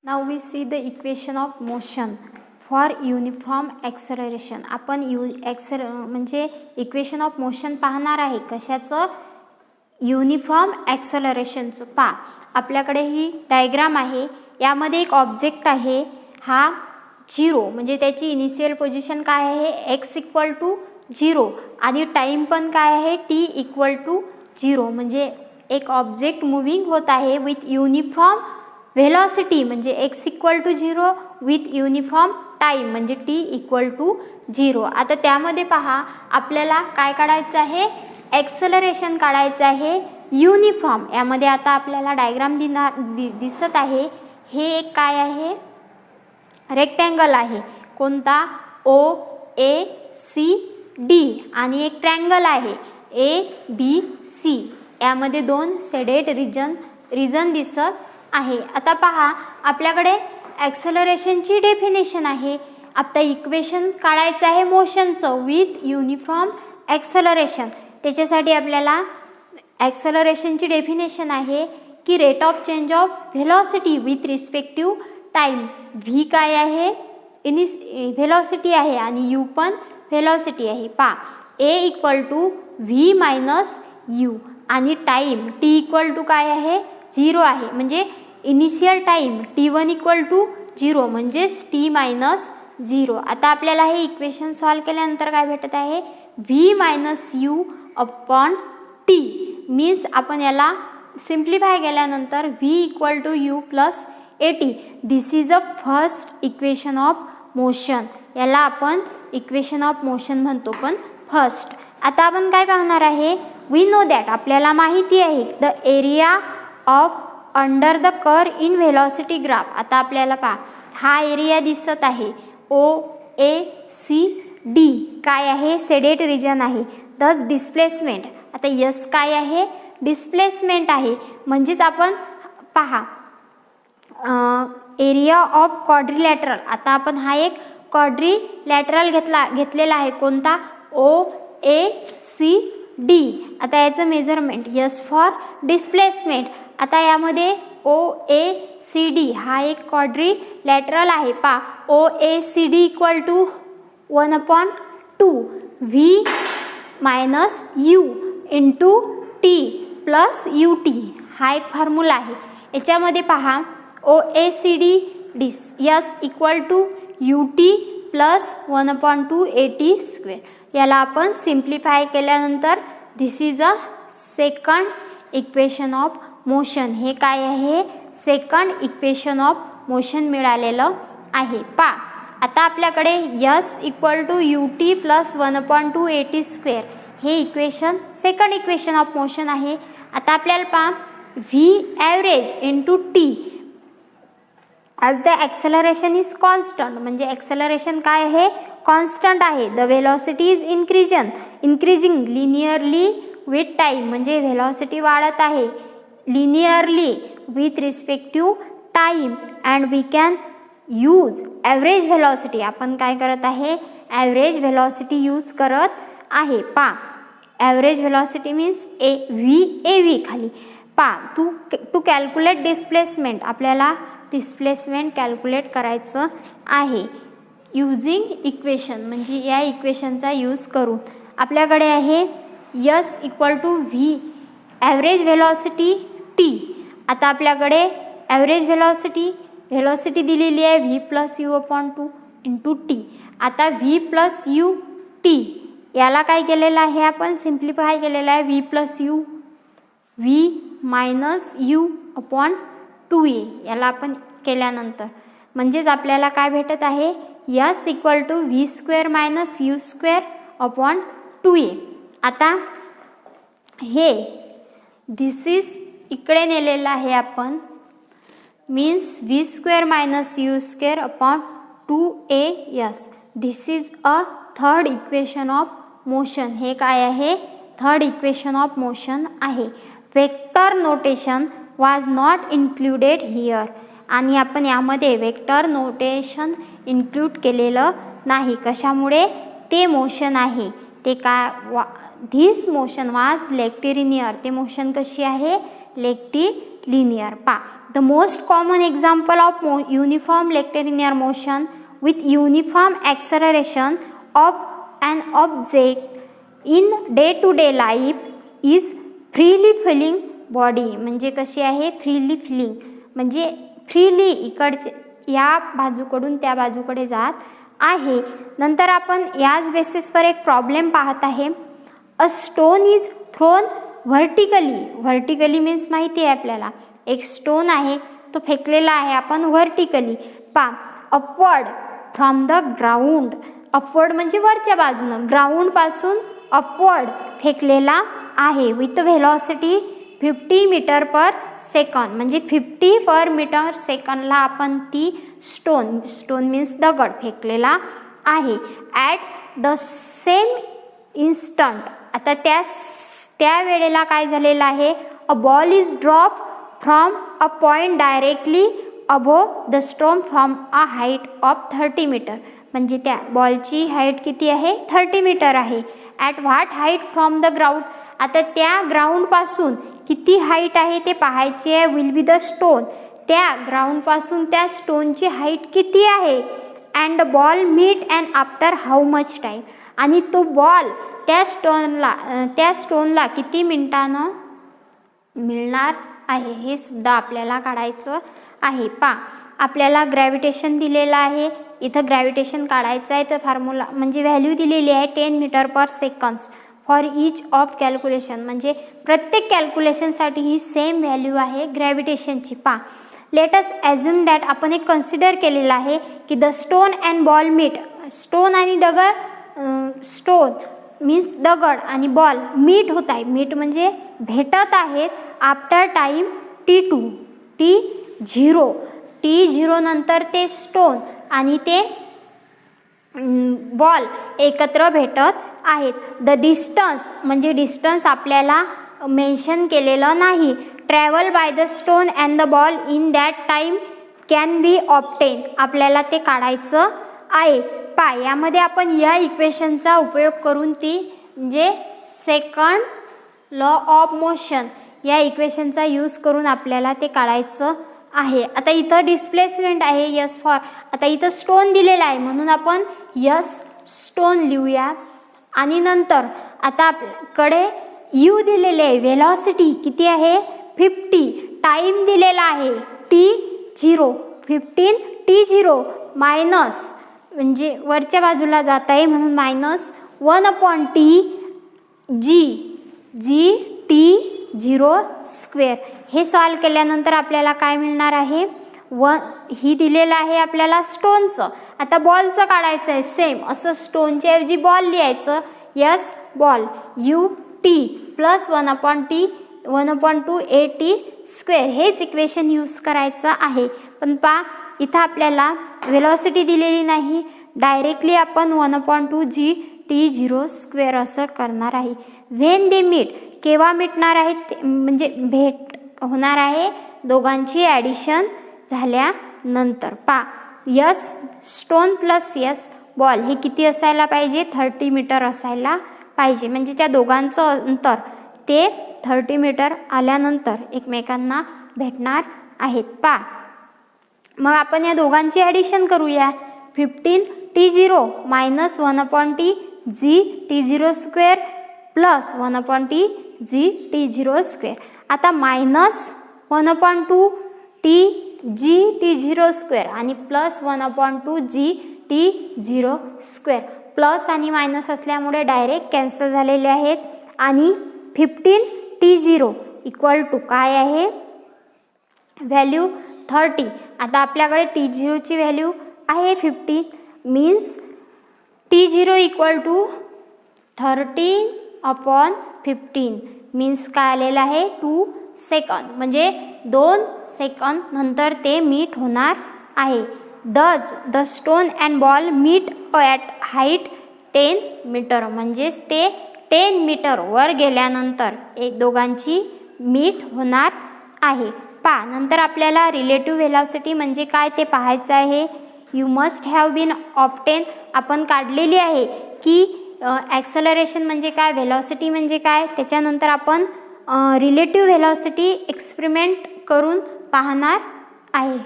Now we see the equation of motion for uniform acceleration. आपण म्हणजे equation of motion पाहणार आहे. कशाचं? युनिफॉर्म ॲक्सलरेशनचं. पहा, आपल्याकडे ही डायग्राम आहे. यामध्ये एक ऑब्जेक्ट आहे. हा 0 म्हणजे त्याची इनिशियल पोझिशन काय आहे? x = 0 आणि टाईम पण काय आहे? t = 0. म्हणजे एक ऑब्जेक्ट मूव्हिंग होत आहे विथ युनिफॉर्म व्हेलॉसिटी म्हणजे x = 0 विथ युनिफॉर्म टाईम म्हणजे t = 0. आता त्यामध्ये पहा, आपल्याला काय काढायचं आहे? ॲक्सलरेशन काढायचं आहे युनिफॉर्म. यामध्ये आता आपल्याला डायग्राम दिसत आहे. हे एक काय आहे? रेक्टँगल आहे. कोणता? OACD आणि एक ट्रँगल आहे ABC. यामध्ये दोन सेडेड रिजन दिसत आहे. आता पहा, आपल्याकडे ॲक्सलरेशनची डेफिनेशन आहे. आता इक्वेशन काढायचं आहे मोशनचं विथ युनिफॉर्म ॲक्सलरेशन. त्याच्यासाठी आपल्याला ॲक्सलरेशनची डेफिनेशन आहे की rate of change of velocity with respective time. V काय आहे? व्हेलॉसिटी आहे आणि यू पण व्हेलॉसिटी आहे. पहा, A = V - U आणि टाईम t = काय आहे? 0 आहे. म्हणजे इनिशियल टाईम t1 = 0 म्हणजेच t - 0. आता आपल्याला हे इक्वेशन सॉल्व केल्यानंतर काय भेटत आहे? V - U/t मीन्स आपण याला सिम्प्लिफाय केल्यानंतर V = U + AT. This is a first equation of motion. याला आपण इक्वेशन ऑफ मोशन म्हणतो, पण फर्स्ट. आता आपण काय पाहणार आहे? वी नो दॅट आपल्याला माहिती आहे the area of under the curve in velocity graph. आता आपल्याला पहा, हा एरिया दिसत आहे OACD. काय आहे? सेडेड रिजन आहे. दस डिस्प्लेसमेंट. आता यस काय आहे? डिस्प्लेसमेंट आहे. म्हणजेच आपण पहा, एरिया ऑफ क्वाड्रिलॅटरल. आता आपण हा एक क्वाड्रिलॅटरल घेतलेला आहे. कोणता? OACD. आता याचं मेजरमेंट यस फॉर डिस्प्लेसमेंट. आता यामध्ये OACD हा एक क्वाड्रिलॅटरल आहे. पहा, OACD = 1/2 V - U × T + UT. हा एक फॉर्म्युला आहे. याच्यामध्ये पहा, OACD यस = UT + 1/2 AT². याला आपण सिम्प्लिफाय केल्यानंतर this is a second equation of motion. हे काय आहे? सेकंड इक्वेशन ऑफ मोशन मिळालेलं आहे. पहा, आता आपल्याकडे यस = UT + 1/2 AT². हे equation second equation of motion आहे. आता आपल्याला पहा, V average × T as the acceleration is constant. म्हणजे ॲक्सलरेशन काय आहे? कॉन्स्टंट आहे. The velocity is increasing linearly with time. म्हणजे व्हेलॉसिटी वाढत आहे linearly with respective time. And we can use average velocity. आपण काय करत आहे? ॲव्हरेज व्हेलॉसिटी यूज करत आहे. पहा, ॲव्हरेज व्हेलॉसिटी मीन्स VAV खाली. पहा, टू कॅल्क्युलेट डिस्प्लेसमेंट. आपल्याला डिस्प्लेसमेंट कॅल्क्युलेट करायचं आहे युजिंग इक्वेशन. म्हणजे या इक्वेशनचा यूज करून आपल्याकडे आहे yes = V average velocity T. आता आपल्याकडे ॲव्हरेज व्हेलॉसिटी दिलेली आहे V + U/2 × T. आता V + UT याला काय केलेलं आहे? आपण सिम्प्लिफाय केलेलं आहे. V + U V - U/2A याला आपण केल्यानंतर म्हणजेच आपल्याला काय भेटत आहे? Yes = V² - U²/2A. आता हे दिस इज इकडे नेलेलं आहे आपण, means V² - U²/2A. Yes, this is a third equation of motion. हे काय आहे? थर्ड इक्वेशन ऑफ मोशन आहे. Vector notation was not included here. आणि आपण यामध्ये वेक्टर नोटेशन इन्क्लूड केलेलं नाही. कशामुळे? ते मोशन आहे ते काय? This motion was rectilinear. ते मोशन कशी आहे? लेक्टिलिनियर linear. The most common example of uniform rectilinear motion with uniform acceleration of an object in day to day life is freely flowing body. म्हणजे कशी आहे, फ्रीली फ्लिंग म्हणजे freely इकडचे या बाजूकडून त्या बाजूकडे जात आहे. नंतर आपण याच बेसिसवर एक प्रॉब्लेम पाहत आहे. A stone is throne vertically. Vertically means माहिती आहे आपल्याला, एक स्टोन आहे तो फेकलेला आहे आपण vertically. Upward from the ground. Upward म्हणजे वरच्या बाजूनं, ग्राउंड पासून अपवर्ड फेकलेला आहे with velocity 50 metre per second. म्हणजे 50 पर मीटर सेकंडला आपण ती स्टोन मीन्स दगड फेकलेला आहे. At the same instant. आता त्या वेळेला काय झालेलं आहे, a ball is drop from a point directly above the stone from a height of 30 metre. म्हणजे त्या बॉलची हाईट किती आहे, 30 मीटर आहे. At what height from the ground. आता त्या ग्राउंडपासून किती हाईट आहे ते पाहायचे आहे. Will be the stone. त्या ग्राउंडपासून त्या स्टोनची हाईट किती आहे. And ball meet and after how much time. आणि तो बॉल त्या स्टोनला किती मिनिटानं मिळणार आहे हे सुद्धा आपल्याला काढायचं आहे. आपल्याला ग्रॅव्हिटेशन दिलेलं आहे. इथं ग्रॅव्हिटेशन काढायचं आहे तर फॉर्म्युला म्हणजे व्हॅल्यू दिलेली आहे 10 metre per seconds for each of calculation. म्हणजे प्रत्येक कॅल्क्युलेशनसाठी ही सेम व्हॅल्यू आहे ग्रॅव्हिटेशनची. लेट अस ॲझ्युम दॅट आपण एक कन्सिडर केलेलं आहे की the stone and ball meet. Stone आणि दगड, स्टोन मीन्स दगड आणि बॉल मीट होत आहे. मीट म्हणजे भेटत आहेत after time T2 T0. T0 नंतर ते स्टोन आणि ते बॉल एकत्र भेटत आहेत. द डिस्टन्स म्हणजे डिस्टन्स आपल्याला मेन्शन केलेलं नाही. Travel by the stone and the ball in that time can be obtain. आपल्याला ते काढायचं आहे. यामध्ये आपण या इक्वेशनचा उपयोग करून ती म्हणजे सेकंड लॉ ऑफ मोशन या इक्वेशनचा यूज करून आपल्याला ते काढायचं आहे. आता इथं डिस्प्लेसमेंट आहे यस फॉर. आता इथं स्टोन दिलेला आहे म्हणून आपण यस स्टोन लिहूया. आणि नंतर आता आपल्याकडे यू दिलेले आहे. व्हेलॉसिटी किती आहे 50. टाईम दिलेला आहे T0. 15 T0 मायनस म्हणजे वरच्या बाजूला जात आहे म्हणून मायनस 1/T जी T0 स्क्वेअर. हे सॉल्व केल्यानंतर आपल्याला काय मिळणार आहे, ही दिलेलं आहे आपल्याला स्टोनचं. आता बॉलचं काढायचं आहे सेम असं स्टोनच्या ऐवजी बॉल लिहायचं. Yes ball UT plus 1/T 1/2AT square. हेच इक्वेशन यूज करायचं आहे. पण इथं आपल्याला व्हेलॉसिटी दिलेली नाही, डायरेक्टली आपण 1/2 T0 स्क्वेअर असं करणार आहे. व्हेन दे मीट केव्हा मिटणार आहेत म्हणजे भेट होणार आहे दोघांची ॲडिशन झाल्यानंतर. Yes stone plus yes ball हे किती असायला पाहिजे 30 मीटर असायला पाहिजे. म्हणजे त्या दोघांचं अंतर ते 30 मीटर आल्यानंतर एकमेकांना भेटणार आहेत. मग आपण या दोघांची ॲडिशन करूया. 15 T0 minus 1/T T0 square plus 1/T T0 square. आता मायनस 1/2 T0 स्क्वेअर आणि प्लस 1/2 T0 स्क्वेअर. प्लस आणि मायनस असल्यामुळे डायरेक्ट कॅन्सल झालेले आहेत. आणि 15 T0 इक्वल टू काय आहे व्हॅल्यू 30. आता आपल्याकडे T0 ची व्हॅल्यू आहे 50 means T0 equal to 13/15 means काय आलेलं आहे 2 सेकंद. म्हणजे 2 सेकंद नंतर ते मीट होणार आहे. Does the stone and ball meet at height 10 metre. म्हणजेच ते 10 मीटर वर गेल्यानंतर दोघांची मीट होणार आहे. नंतर आपल्याला रिलेटिव्ह व्हेलॉसिटी म्हणजे काय ते पाहायचं आहे. You must have been obtain आपण काढलेली आहे की ॲक्सलरेशन म्हणजे काय, व्हेलॉसिटी म्हणजे काय. त्याच्यानंतर आपण रिलेटिव्ह व्हेलॉसिटी एक्सपेरिमेंट करून पाहणार आहे.